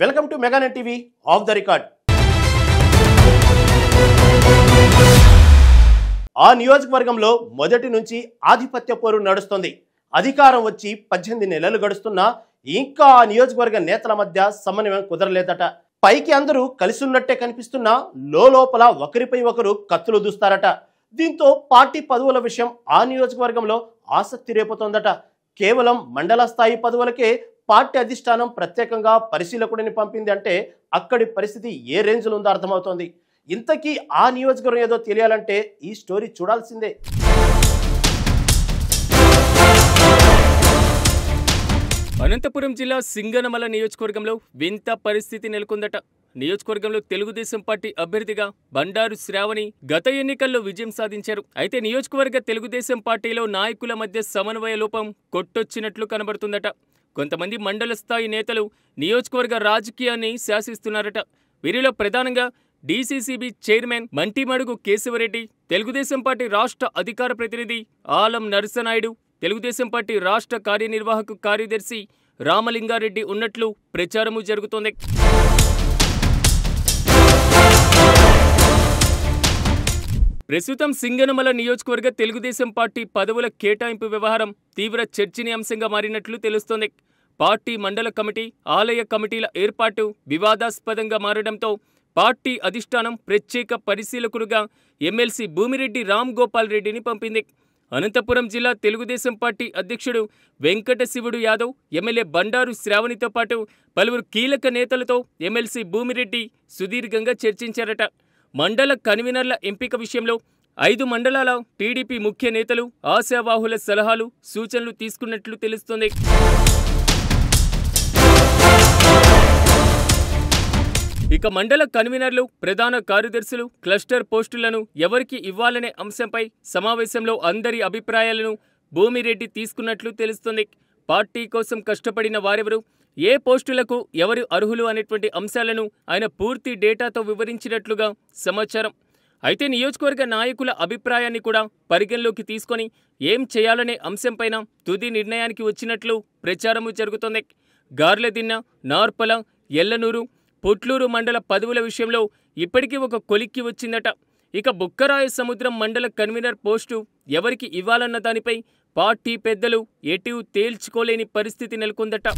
Welcome to Meganet TV off the record. ఆ నియోజకవర్గంలో మొదటి నుంచి ఆధిపత్య పోరు నడుస్తుంది. అధికారం వచ్చి 18 నెలలు గడుస్తున్నా ఇంకా ఆ నియోజకవర్గ నేతల మధ్య సమన్వయం కుదరలేదట. పైకి అందరూ కలిసి ఉన్నట్టే కనిపిస్తున్నా లోపల ఒకరిపై ఒకరు కత్తులు దూస్తారట. దీంతో పార్టీ పదవుల విషయం ఆ నియోజకవర్గంలో ఆసక్తి రేపుతోందట. కేవలం మండల స్థాయి పదవులకే పార్టీ అధిష్టానం ప్రత్యేకంగా పరిశీలకుడిని పంపింది అంటే అక్కడి పరిస్థితి ఏ రేంజ్లో ఉందో అర్థమవుతోంది. ఇంతకీ ఆ నియోజకవర్గం ఏదో తెలియాలంటే ఈ స్టోరీ చూడాల్సిందే. అనంతపురం జిల్లా సింగనమల నియోజకవర్గంలో వింత పరిస్థితి నెలకొందట. నియోజకవర్గంలో తెలుగుదేశం పార్టీ అభ్యర్థిగా బండారు శ్రావణి గత ఎన్నికల్లో విజయం సాధించారు. అయితే నియోజకవర్గ తెలుగుదేశం పార్టీలో నాయకుల మధ్య సమన్వయ లోపం కొట్టొచ్చినట్లు కనబడుతుందట. కొంతమంది మండల స్థాయి నేతలు నియోజకవర్గ రాజకీయాన్ని శాసిస్తున్నారట. వీరిలో ప్రధానంగా DCCB chairman Mantimadugu Keshavareddy, Telugudesam party రాష్ట్ర అధికార ప్రతినిధి ఆలం నరసనాయుడు, తెలుగుదేశం పార్టీ రాష్ట్ర కార్యనిర్వాహక కార్యదర్శి రామలింగారెడ్డి ఉన్నట్లు ప్రచారము జరుగుతోంది. ప్రస్తుతం సింగనమల నియోజకవర్గ తెలుగుదేశం పార్టీ పదవుల కేటాయింపు వ్యవహారం తీవ్ర చర్చనీయాంశంగా మారినట్లు తెలుస్తోంది. పార్టీ మండల కమిటీ, ఆలయ కమిటీల ఏర్పాటు వివాదాస్పదంగా మారడంతో పార్టీ అధిష్టానం ప్రత్యేక పరిశీలకులుగా ఎమ్మెల్సీ భూమిరెడ్డి రామ్ గోపాల్ రెడ్డిని పంపింది. అనంతపురం జిల్లా తెలుగుదేశం పార్టీ అధ్యక్షుడు వెంకట శివుడు యాదవ్, ఎమ్మెల్యే బండారు శ్రావణితో పాటు పలువురు కీలక నేతలతో ఎమ్మెల్సీ భూమిరెడ్డి సుదీర్ఘంగా చర్చించారట. మండల కన్వీనర్ల ఎంపిక విషయంలో 5 మండలాల టీడీపీ ముఖ్య నేతలు ఆశావాహుల సలహాలు, సూచనలు తీసుకున్నట్లు తెలుస్తోంది. ఇక మండల కన్వీనర్లు, ప్రధాన కార్యదర్శులు క్లస్టర్ పోస్టులను ఎవరికి ఇవ్వాలనే అంశంపై సమావేశంలో అందరి అభిప్రాయాలను భూమిరెడ్డి తీసుకున్నట్లు తెలుస్తుంది. పార్టీ కోసం కష్టపడిన వారెవరు, ఏ పోస్టులకు ఎవరు అర్హులు అనేటువంటి అంశాలను ఆయన పూర్తి డేటాతో వివరించినట్లుగా సమాచారం. అయితే నియోజకవర్గ నాయకుల అభిప్రాయాన్ని కూడా పరిగణలోకి తీసుకొని ఏం చేయాలనే అంశంపైన తుది నిర్ణయానికి వచ్చినట్లు ప్రచారము జరుగుతోంది. గార్లదిన్న, నార్పల, ఎల్లనూరు, పుట్లూరు మండల పదవుల విషయంలో ఇప్పటికీ ఒక కొలిక్కి వచ్చిందట. ఇక బుక్కరాయ సముద్రం మండల కన్వీనర్ పోస్టు ఎవరికి ఇవ్వాలన్న దానిపై పార్టీ పెద్దలు ఎటూ తేల్చుకోలేని పరిస్థితి నెలకొందట.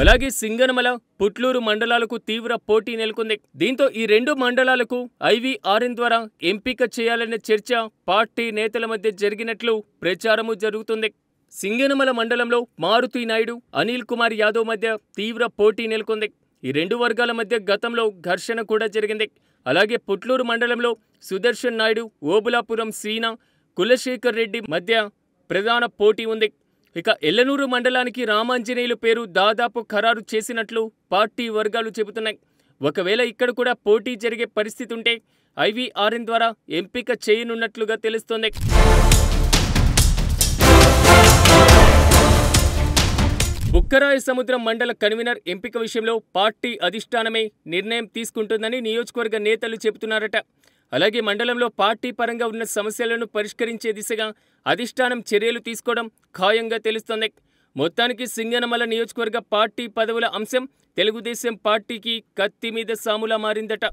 అలాగే సింగనమల, పుట్లూరు మండలాలకు తీవ్ర పోటీ నెలకొంది. దీంతో ఈ 2 మండలాలకు ఐవీఆర్ఎన్ ద్వారా ఎంపిక చేయాలనే చర్చ పార్టీ నేతల మధ్య జరిగినట్లు ప్రచారము జరుగుతుంది. సింగనమల మండలంలో మారుతి నాయుడు, అనిల్ కుమార్ యాదవ్ మధ్య తీవ్ర పోటీ నెలకొంది. ఈ 2 వర్గాల మధ్య గతంలో ఘర్షణ కూడా జరిగింది. అలాగే పుట్లూరు మండలంలో సుదర్శన్ నాయుడు, ఓబులాపురం శ్రీనా, కులశేఖర్ రెడ్డి మధ్య ప్రధాన పోటీ ఉంది. ఇక ఎల్లనూరు మండలానికి రామాంజనేయులు పేరు దాదాపు ఖరారు చేసినట్లు పార్టీ వర్గాలు చెబుతున్నాయి. ఒకవేళ ఇక్కడ కూడా పోటీ జరిగే పరిస్థితి ఉంటే ఐవీఆర్ఎన్ ద్వారా ఎంపిక చేయనున్నట్లుగా తెలుస్తోంది. బుక్కరాయ సముద్రం మండల కన్వీనర్ ఎంపిక విషయంలో పార్టీ అధిష్టానమే నిర్ణయం తీసుకుంటుందని నియోజకవర్గ నేతలు చెబుతున్నారట. అలాగే మండలంలో పార్టీ పరంగా ఉన్న సమస్యలను పరిష్కరించే దిశగా అధిష్టానం చర్యలు తీసుకోవడం ఖాయంగా తెలుస్తోంది. మొత్తానికి సింగనమల నియోజకవర్గ పార్టీ పదవుల అంశం తెలుగుదేశం పార్టీకి కత్తి మీద సాములా మారిందట.